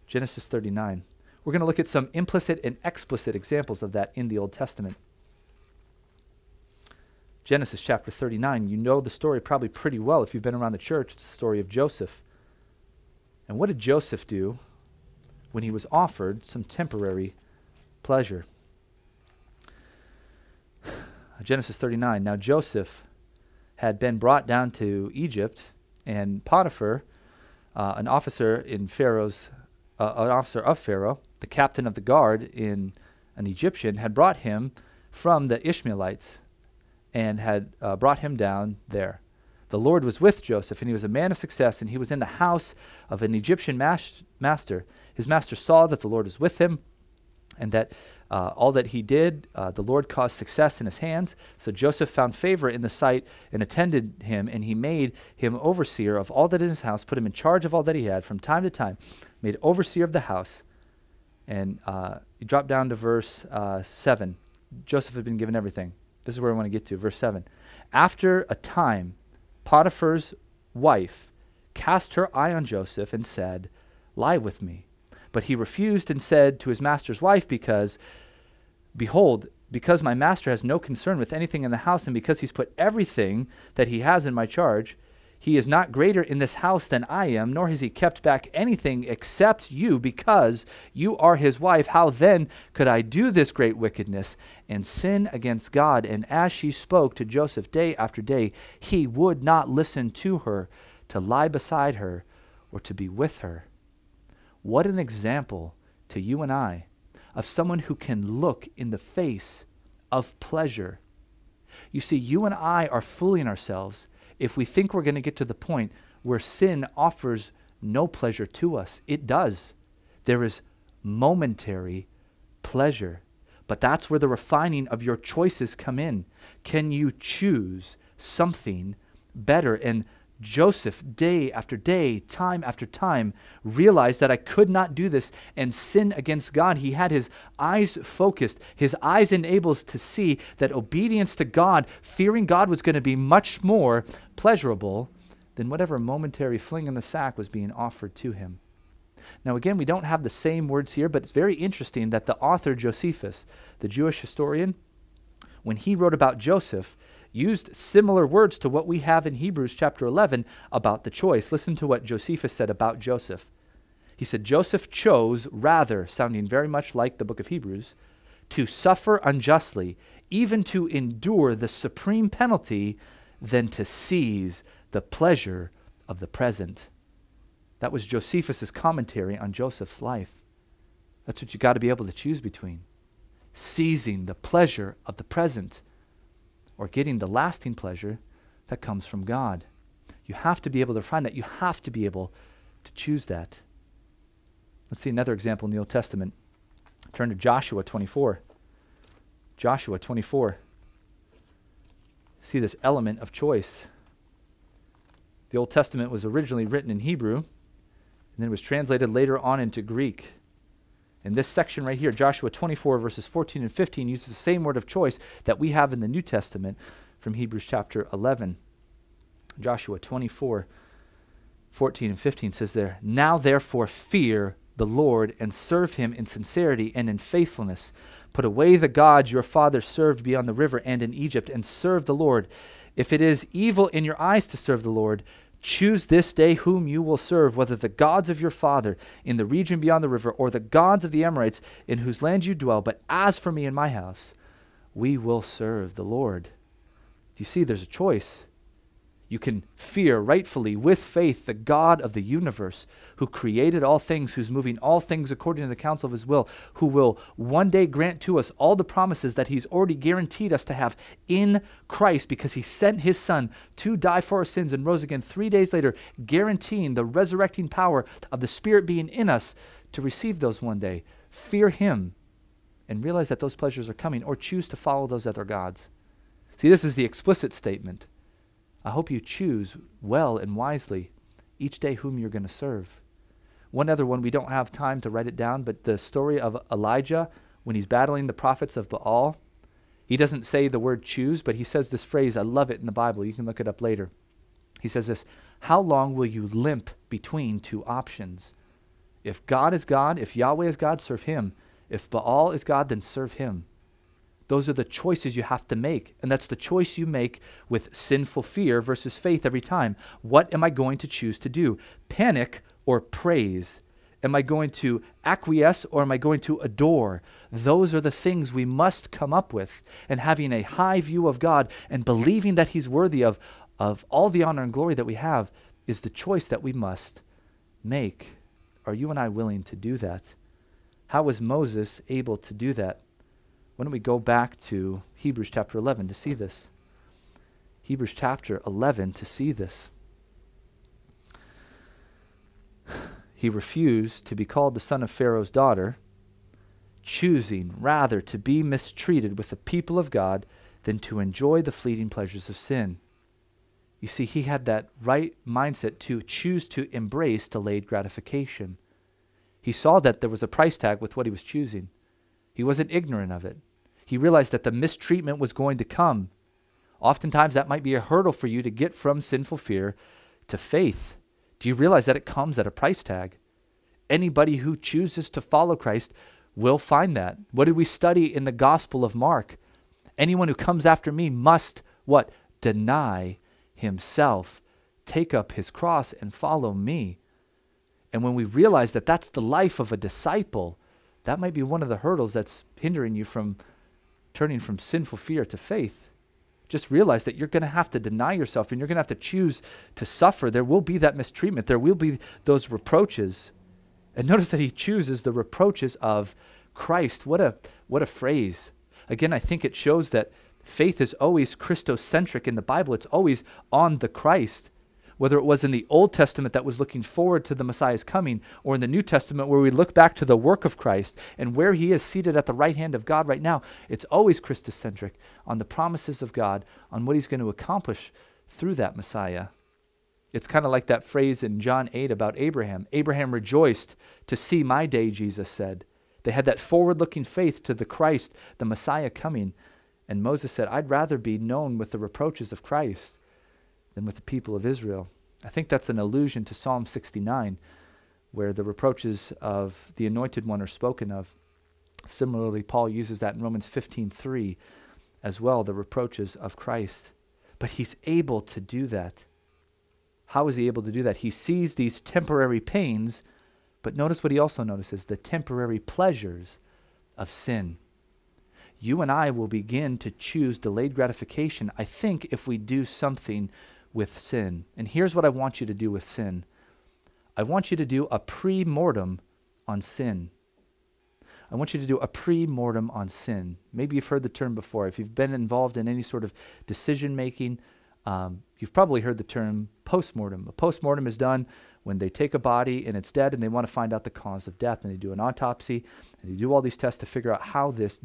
Genesis 39. We're going to look at some implicit and explicit examples of that in the Old Testament. Genesis chapter 39. You know the story probably pretty well if you've been around the church. It's the story of Joseph. And what did Joseph do when he was offered some temporary pleasure? Genesis 39. Now Joseph had been brought down to Egypt, and Potiphar, an officer of Pharaoh, the captain of the guard in an Egyptian, had brought him from the Ishmaelites and had brought him down there. The Lord was with Joseph, and he was a man of success, and he was in the house of an Egyptian master. His master saw that the Lord was with him, and that all that he did, the Lord caused success in his hands. So Joseph found favor in the sight and attended him, and he made him overseer of all that is in his house, put him in charge of all that he had from time to time, made overseer of the house. And you drop down to verse 7. Joseph had been given everything. This is where I want to get to, verse 7. After a time, Potiphar's wife cast her eye on Joseph and said, "Lie with me." But he refused and said to his master's wife, Behold, because my master has no concern with anything in the house, and because he's put everything that he has in my charge, he is not greater in this house than I am, nor has he kept back anything except you, because you are his wife. How then could I do this great wickedness and sin against God? And as she spoke to Joseph day after day, he would not listen to her, to lie beside her, or to be with her. What an example to you and I of someone who can look in the face of pleasure. You see, you and I are fooling ourselves if we think we're going to get to the point where sin offers no pleasure to us. It does. There is momentary pleasure. But that's where the refining of your choices come in. Can you choose something better? And Joseph, day after day, time after time, realized that I could not do this and sin against God. He had his eyes focused. His eyes enabled to see that obedience to God, fearing God, was going to be much more pleasurable than whatever momentary fling in the sack was being offered to him. Now again, we don't have the same words here, but it's very interesting that the author Josephus, the Jewish historian, when he wrote about Joseph, used similar words to what we have in Hebrews chapter 11 about the choice. Listen to what Josephus said about Joseph. He said, Joseph chose rather, sounding very much like the book of Hebrews, to suffer unjustly, even to endure the supreme penalty, than to seize the pleasure of the present. That was Josephus's commentary on Joseph's life. That's what you got to be able to choose between. Seizing the pleasure of the present, or getting the lasting pleasure that comes from God. You have to be able to find that. You have to be able to choose that. Let's see another example in the Old Testament. Turn to Joshua 24. Joshua 24. See this element of choice. The Old Testament was originally written in Hebrew, and then it was translated later on into Greek. In this section right here, Joshua 24, verses 14 and 15, uses the same word of choice that we have in the New Testament from Hebrews chapter 11. Joshua 24, 14 and 15 says there, Now therefore fear the Lord and serve him in sincerity and in faithfulness. Put away the gods your fathers served beyond the river and in Egypt, and serve the Lord. If it is evil in your eyes to serve the Lord, Choose this day whom you will serve, whether the gods of your father in the region beyond the river or the gods of the Amorites in whose land you dwell. But as for me and my house, we will serve the Lord. Do you see there's a choice? You can fear rightfully with faith the God of the universe who created all things, who's moving all things according to the counsel of his will, who will one day grant to us all the promises that he's already guaranteed us to have in Christ because he sent his son to die for our sins and rose again 3 days later, guaranteeing the resurrecting power of the Spirit being in us to receive those one day. Fear him and realize that those pleasures are coming, or choose to follow those other gods. See, this is the explicit statement. I hope you choose well and wisely each day whom you're going to serve. One other one, we don't have time to write it down, but the story of Elijah when he's battling the prophets of Baal, he doesn't say the word choose, but he says this phrase. I love it in the Bible. You can look it up later. He says this, how long will you limp between two options? If God is God, if Yahweh is God, serve him. If Baal is God, then serve him. Those are the choices you have to make. And that's the choice you make with sinful fear versus faith every time. What am I going to choose to do? Panic or praise? Am I going to acquiesce or am I going to adore? Those are the things we must come up with. And having a high view of God and believing that he's worthy of all the honor and glory that we have is the choice that we must make. Are you and I willing to do that? How was Moses able to do that? Why don't we go back to Hebrews chapter 11 to see this? Hebrews chapter 11 to see this. He refused to be called the son of Pharaoh's daughter, choosing rather to be mistreated with the people of God than to enjoy the fleeting pleasures of sin. You see, he had that right mindset to choose to embrace delayed gratification. He saw that there was a price tag with what he was choosing. He wasn't ignorant of it. He realized that the mistreatment was going to come. Oftentimes that might be a hurdle for you to get from sinful fear to faith. Do you realize that it comes at a price tag? Anybody who chooses to follow Christ will find that. What did we study in the Gospel of Mark? Anyone who comes after me must, what? Deny himself, take up his cross and follow me. And when we realize that that's the life of a disciple, that might be one of the hurdles that's hindering you from turning from sinful fear to faith. Just realize that you're going to have to deny yourself and you're going to have to choose to suffer. There will be that mistreatment. There will be those reproaches. And notice that he chooses the reproaches of Christ. What a phrase. Again, I think it shows that faith is always Christocentric in the Bible. It's always on the Christ. Whether it was in the Old Testament that was looking forward to the Messiah's coming, or in the New Testament where we look back to the work of Christ and where he is seated at the right hand of God right now, it's always Christocentric on the promises of God, on what he's going to accomplish through that Messiah. It's kind of like that phrase in John 8 about Abraham. Abraham rejoiced to see my day, Jesus said. They had that forward-looking faith to the Christ, the Messiah coming. And Moses said, I'd rather be known with the reproaches of Christ than with the people of Israel. I think that's an allusion to Psalm 69, where the reproaches of the Anointed One are spoken of. Similarly, Paul uses that in Romans 15:3 as well, the reproaches of Christ. But he's able to do that. How is he able to do that? He sees these temporary pains, but notice what he also notices, the temporary pleasures of sin. You and I will begin to choose delayed gratification, I think, if we do something with sin. And here's what I want you to do with sin. I want you to do a pre-mortem on sin. I want you to do a pre-mortem on sin. Maybe you've heard the term before. If you've been involved in any sort of decision-making, you've probably heard the term post-mortem. A post-mortem is done when they take a body and it's dead and they want to find out the cause of death. And they do an autopsy and they do all these tests to figure out how this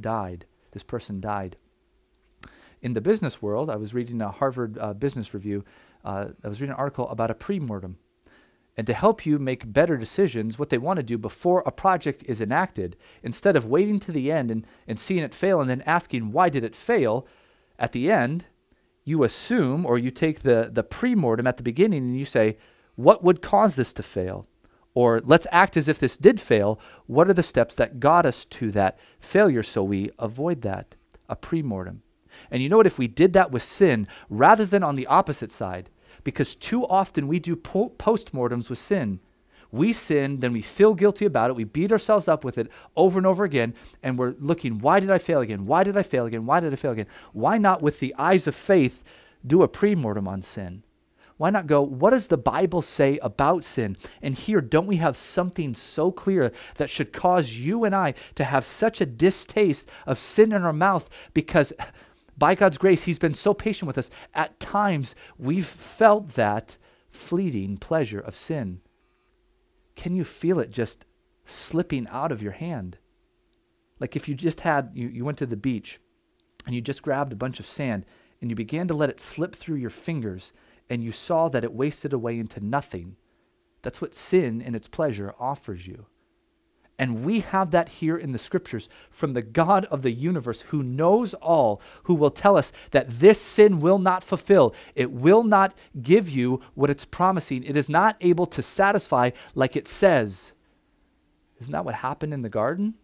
person died. In the business world, I was reading a Harvard Business Review. I was reading an article about a pre-mortem. And to help you make better decisions, what they want to do before a project is enacted, instead of waiting to the end and seeing it fail and then asking, why did it fail? At the end, you assume, or you take the pre-mortem at the beginning and you say, what would cause this to fail? Or let's act as if this did fail. What are the steps that got us to that failure so we avoid that? A pre-mortem. And you know what? If we did that with sin, rather than on the opposite side, because too often we do postmortems with sin. We sin, then we feel guilty about it. We beat ourselves up with it over and over again, and we're looking, why did I fail again? Why did I fail again? Why did I fail again? Why not, with the eyes of faith, do a pre-mortem on sin? Why not go, what does the Bible say about sin? And here, don't we have something so clear that should cause you and I to have such a distaste of sin in our mouth, because by God's grace, he's been so patient with us. At times, we've felt that fleeting pleasure of sin. Can you feel it just slipping out of your hand? Like if you just had, you went to the beach and you just grabbed a bunch of sand and you began to let it slip through your fingers and you saw that it wasted away into nothing. That's what sin in its pleasure offers you. And we have that here in the scriptures from the God of the universe, who knows all, who will tell us that this sin will not fulfill. It will not give you what it's promising. It is not able to satisfy like it says. Isn't that what happened in the garden?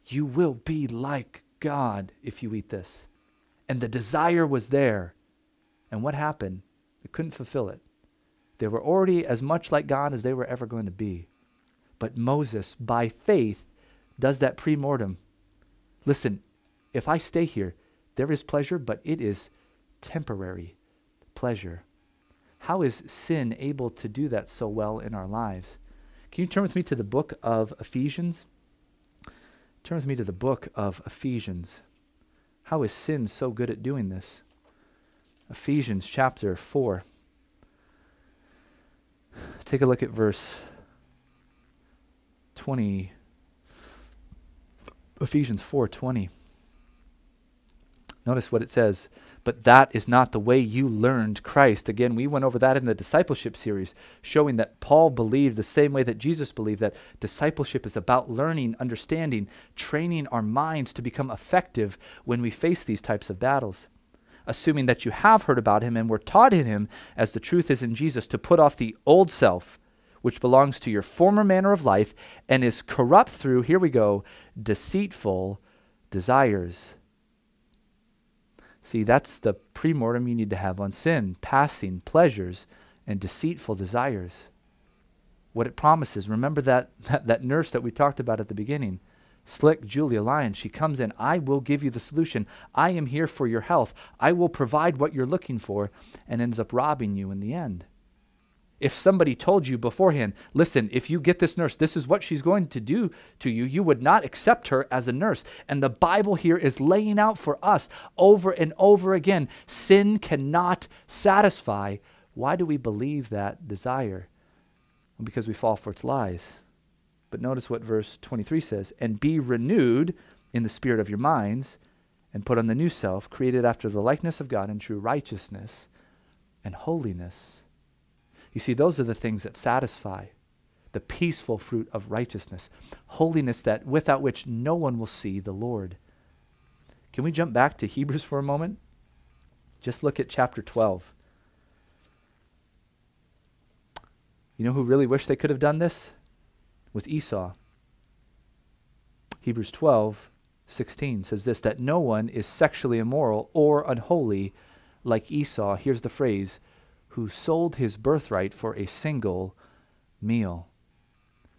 You will be like God if you eat this. And the desire was there. And what happened? It couldn't fulfill it. They were already as much like God as they were ever going to be. But Moses, by faith, does that pre-mortem. Listen, if I stay here, there is pleasure, but it is temporary pleasure. How is sin able to do that so well in our lives? Can you turn with me to the book of Ephesians? Turn with me to the book of Ephesians. How is sin so good at doing this? Ephesians chapter 4. Take a look at verse 20, Ephesians 4:20. Notice what it says. But that is not the way you learned Christ. Again, we went over that in the discipleship series, showing that Paul believed the same way that Jesus believed, that discipleship is about learning, understanding, training our minds to become effective when we face these types of battles. Assuming that you have heard about him and were taught in him, as the truth is in Jesus, to put off the old self, which belongs to your former manner of life and is corrupt through, here we go, deceitful desires. See, that's the pre-mortem you need to have on sin, passing pleasures and deceitful desires. What it promises, remember that nurse that we talked about at the beginning, Slick Julia Lyons, she comes in, I will give you the solution. I am here for your health. I will provide what you're looking for, and ends up robbing you in the end. If somebody told you beforehand, listen, if you get this nurse, this is what she's going to do to you, you would not accept her as a nurse. And the Bible here is laying out for us over and over again, sin cannot satisfy. Why do we believe that desire? Well, because we fall for its lies. But notice what verse 23 says, and be renewed in the spirit of your minds, and put on the new self, created after the likeness of God in true righteousness and holiness. You see, those are the things that satisfy, the peaceful fruit of righteousness, holiness that without which no one will see the Lord. Can we jump back to Hebrews for a moment? Just look at chapter 12. You know who really wished they could have done this? It was Esau. Hebrews 12:16 says this, that no one is sexually immoral or unholy like Esau. Here's the phrase, who sold his birthright for a single meal.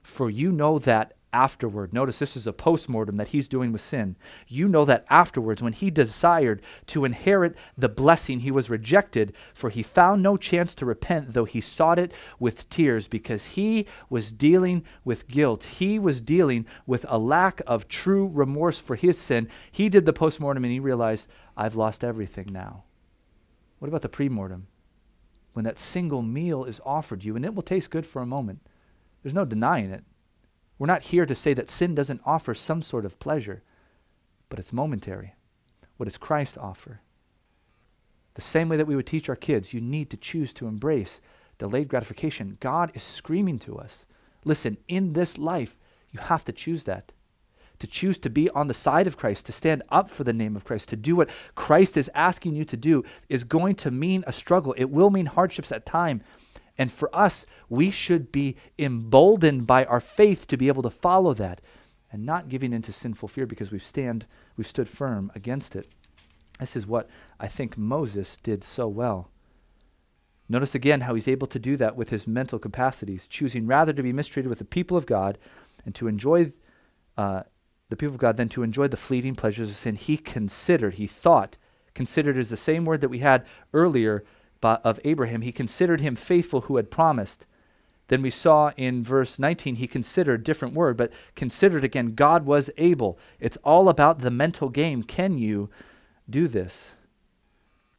For you know that afterward, notice this is a postmortem that he's doing with sin. You know that afterwards, when he desired to inherit the blessing, he was rejected, for he found no chance to repent, though he sought it with tears, because he was dealing with guilt. He was dealing with a lack of true remorse for his sin. He did the postmortem and he realized, I've lost everything now. What about the premortem? When that single meal is offered you, and it will taste good for a moment. There's no denying it. We're not here to say that sin doesn't offer some sort of pleasure, but it's momentary. What does Christ offer? The same way that we would teach our kids, you need to choose to embrace delayed gratification. God is screaming to us. Listen, in this life, you have to choose that. To choose to be on the side of Christ, to stand up for the name of Christ, to do what Christ is asking you to do is going to mean a struggle. It will mean hardships at times. And for us, we should be emboldened by our faith to be able to follow that and not giving into sinful fear because we've stood firm against it. This is what I think Moses did so well. Notice again how he's able to do that with his mental capacities, choosing rather to be mistreated with the people of God and to enjoy the people of God than to enjoy the fleeting pleasures of sin. He considered, he thought, considered is the same word that we had earlier of Abraham. He considered him faithful who had promised. Then we saw in verse 19, he considered, different word, but considered again, God was able. It's all about the mental game. Can you do this?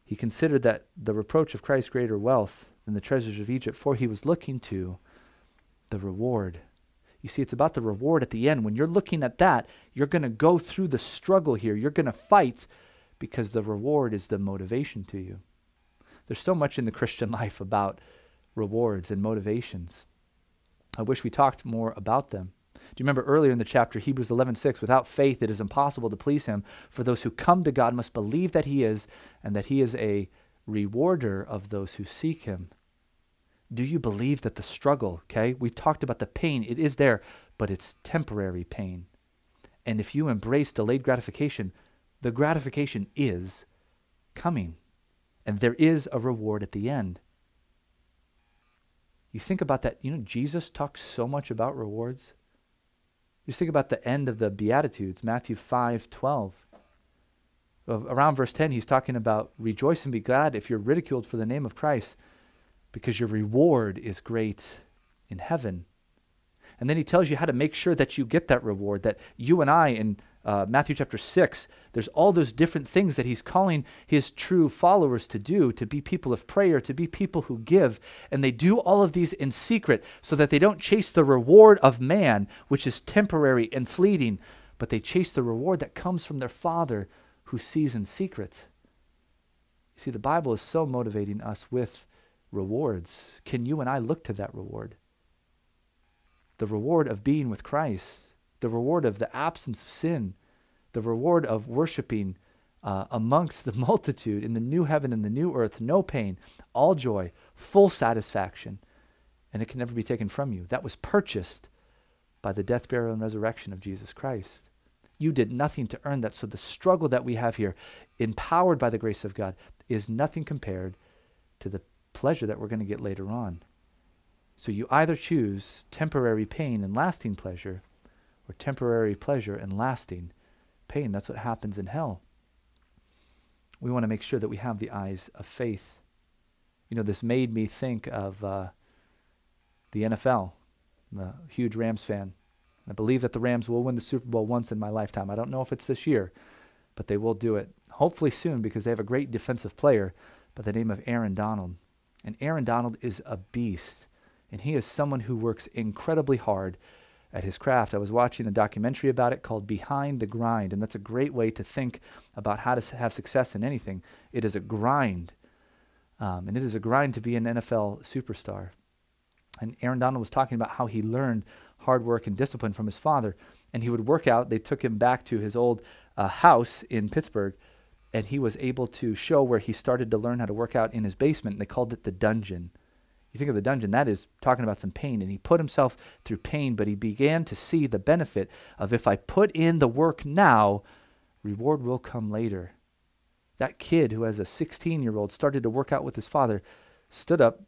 He considered that the reproach of Christ greater wealth than the treasures of Egypt, for he was looking to the reward. You see, it's about the reward at the end. When you're looking at that, you're going to go through the struggle here. You're going to fight because the reward is the motivation to you. There's so much in the Christian life about rewards and motivations. I wish we talked more about them. Do you remember earlier in the chapter, Hebrews 11:6, without faith it is impossible to please him, for those who come to God must believe that he is, and that he is a rewarder of those who seek him. Do you believe that the struggle, okay, we talked about the pain, it is there, but it's temporary pain. And if you embrace delayed gratification, the gratification is coming, and there is a reward at the end. You think about that, Jesus talks so much about rewards. Just think about the end of the Beatitudes, Matthew 5:12. Around verse 10, he's talking about rejoice and be glad if you're ridiculed for the name of Christ, because your reward is great in heaven. And then he tells you how to make sure that you get that reward, that you and I in Matthew chapter 6, there's all those different things that he's calling his true followers to do, to be people of prayer, to be people who give. And they do all of these in secret so that they don't chase the reward of man, which is temporary and fleeting, but they chase the reward that comes from their Father who sees in secret. You see, the Bible is so motivating us with rewards. Can you and I look to that reward? The reward of being with Christ, the reward of the absence of sin, the reward of worshiping amongst the multitude in the new heaven and the new earth, no pain, all joy, full satisfaction, and it can never be taken from you. That was purchased by the death, burial, and resurrection of Jesus Christ. You did nothing to earn that, so the struggle that we have here, empowered by the grace of God, is nothing compared to the pleasure that we're going to get later on. So you either choose temporary pain and lasting pleasure, or temporary pleasure and lasting pain. That's what happens in hell. We want to make sure that we have the eyes of faith. This made me think of the NFL. I'm a huge Rams fan. I believe that the Rams will win the Super Bowl once in my lifetime. I don't know if it's this year, but they will do it. Hopefully soon, because they have a great defensive player by the name of Aaron Donald. And Aaron Donald is a beast. And he is someone who works incredibly hard at his craft. I was watching a documentary about it called Behind the Grind, and that's a great way to think about how to have success in anything. It is a grind, and it is a grind to be an NFL superstar. And Aaron Donald was talking about how he learned hard work and discipline from his father, and he would work out. They took him back to his old house in Pittsburgh, and he was able to show where he started to learn how to work out in his basement, and they called it the dungeon. You think of the dungeon, that is talking about some pain, and he put himself through pain, but he began to see the benefit of, if I put in the work now, reward will come later. That kid who has a 16-year-old started to work out with his father, stood up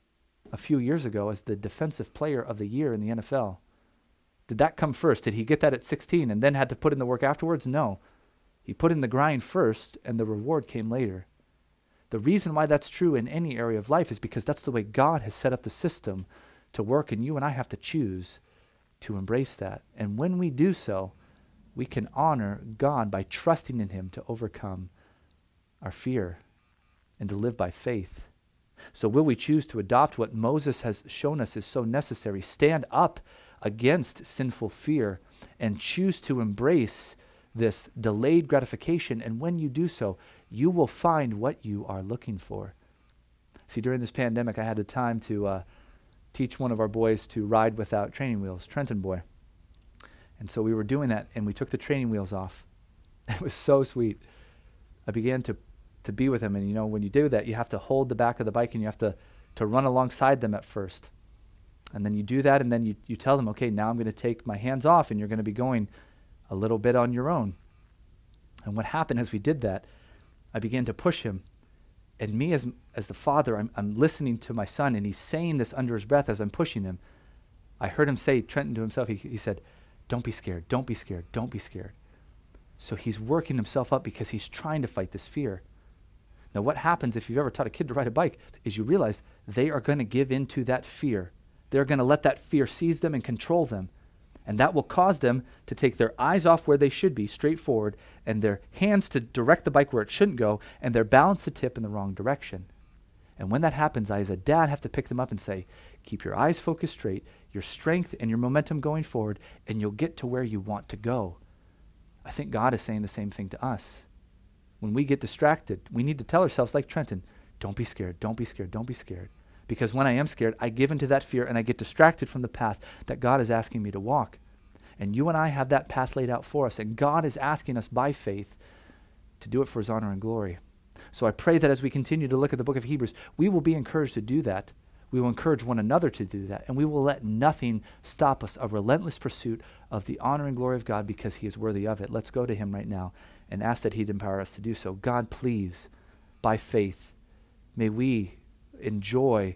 a few years ago as the defensive player of the year in the NFL. Did that come first? Did he get that at 16 and then had to put in the work afterwards? No. He put in the grind first, and the reward came later. The reason why that's true in any area of life is because that's the way God has set up the system to work, and you and I have to choose to embrace that. And when we do so, we can honor God by trusting in him to overcome our fear and to live by faith. So will we choose to adopt what Moses has shown us is so necessary, stand up against sinful fear and choose to embrace this delayed gratification? And when you do so, you will find what you are looking for. See, during this pandemic, I had the time to teach one of our boys to ride without training wheels, Trenton boy. And so we were doing that, and we took the training wheels off. It was so sweet. I began to be with him, and when you do that, you have to hold the back of the bike, and you have to run alongside them at first. And then you do that, and then you tell them, okay, now I'm going to take my hands off, and you're going to be going a little bit on your own. And what happened as we did that, I began to push him, And me as the father, I'm listening to my son, and he's saying this under his breath as I'm pushing him. I heard him say, Trenton to himself, he said, don't be scared, don't be scared, don't be scared. So he's working himself up because he's trying to fight this fear. Now what happens if you've ever taught a kid to ride a bike is you realize they are going to give in to that fear. They're going to let that fear seize them and control them. And that will cause them to take their eyes off where they should be, straight forward, and their hands to direct the bike where it shouldn't go, and their balance to tip in the wrong direction. And when that happens, I as a dad have to pick them up and say, keep your eyes focused straight, your strength and your momentum going forward, and you'll get to where you want to go. I think God is saying the same thing to us. When we get distracted, we need to tell ourselves like Trenton, don't be scared, don't be scared, don't be scared. Because when I am scared, I give into that fear and I get distracted from the path that God is asking me to walk. And you and I have that path laid out for us, and God is asking us by faith to do it for his honor and glory. So I pray that as we continue to look at the book of Hebrews, we will be encouraged to do that. We will encourage one another to do that, and we will let nothing stop us, a relentless pursuit of the honor and glory of God because he is worthy of it. Let's go to him right now and ask that he'd empower us to do so. God, please, by faith, may we enjoy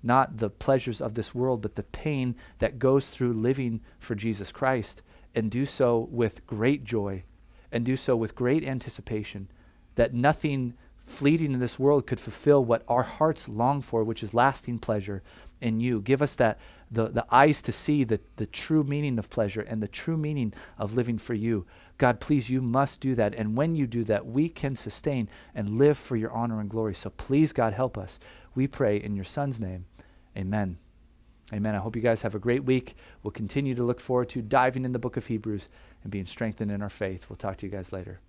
not the pleasures of this world, but the pain that goes through living for Jesus Christ, and do so with great joy, and do so with great anticipation, that nothing fleeting in this world could fulfill what our hearts long for, which is lasting pleasure in you. Give us that the eyes to see the true meaning of pleasure and the true meaning of living for you. God, please, you must do that. And when you do that, we can sustain and live for your honor and glory. So please, God, help us. We pray in your son's name. Amen. Amen. I hope you guys have a great week. We'll continue to look forward to diving in the book of Hebrews and being strengthened in our faith. We'll talk to you guys later.